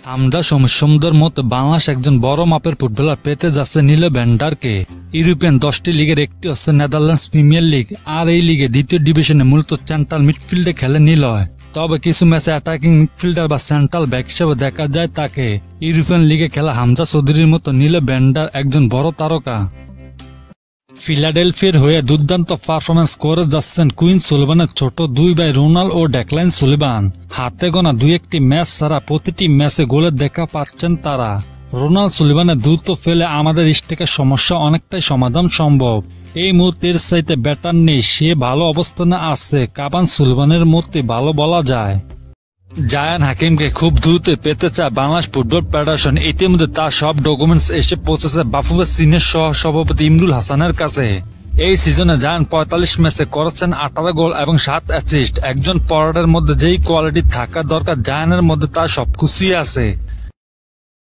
হামজা শমীর মতো বাংলাদেশ একজন বড় মাপের ফুটবলার পেতে যাচ্ছে নীলো ভ্যান্ডারকে। ইউরোপিয়ান 10টি লিগের একটি হচ্ছে নেদারল্যান্ডস প্রিমিয়ার লিগ, আর এই লিগে দ্বিতীয় ডিভিশনে মূলত সেন্ট্রাল মিডফিল্ডে খেলে নিলয়। তবে কিছু ম্যাচে অ্যাটাকিং মিডফিল্ডার বা সেন্ট্রাল ব্যাক হিসেবে দেখা যায় তাকে। ইউরোপিয়ান লিগে খেলা হামজা চৌধুরীর মতো নীলো ভ্যান্ডার একজন বড় তারকা। ফিলাডেলফিয়ার হয়ে দুর্দান্ত পারফরমেন্স করে যাচ্ছেন কুইন সুলিভানের ছোট দুই ভাই রোনাল্ড ও ডেকলাইন সুলিভান। হাতে গোনা দুই একটি ম্যাচ ছাড়া প্রতিটি ম্যাচে গোলের দেখা পাচ্ছেন তারা। রোনাল্ড সুলিভানের দ্রুত ফেলে আমাদের স্টেকের সমস্যা অনেকটাই সমাধান সম্ভব। এই মুহূর্তের চাইতে ব্যাটার নেই, সে ভালো অবস্থানে আছে। কাভান সুলিভানের মূর্তি ভালো বলা যায়। জায়ান হাকিমকে খুব দ্রুত পেতে চায় বাংলাদেশ ফুটবল ফেডারেশন। ইতিমধ্যে তার সব ডকুমেন্টস এসে পৌঁছেছে বাফুফে সিনিয়র সহ সভাপতি ইমরুল হাসানের কাছে। এই সিজনে জায়ান 45 ম্যাচে করেছেন 18 গোল এবং 7 অ্যাসিস্ট। একজন ফরওয়ার্ডের মধ্যে যেই কোয়ালিটি থাকা দরকার জায়ানের মধ্যে তার সবকিছুই আছে।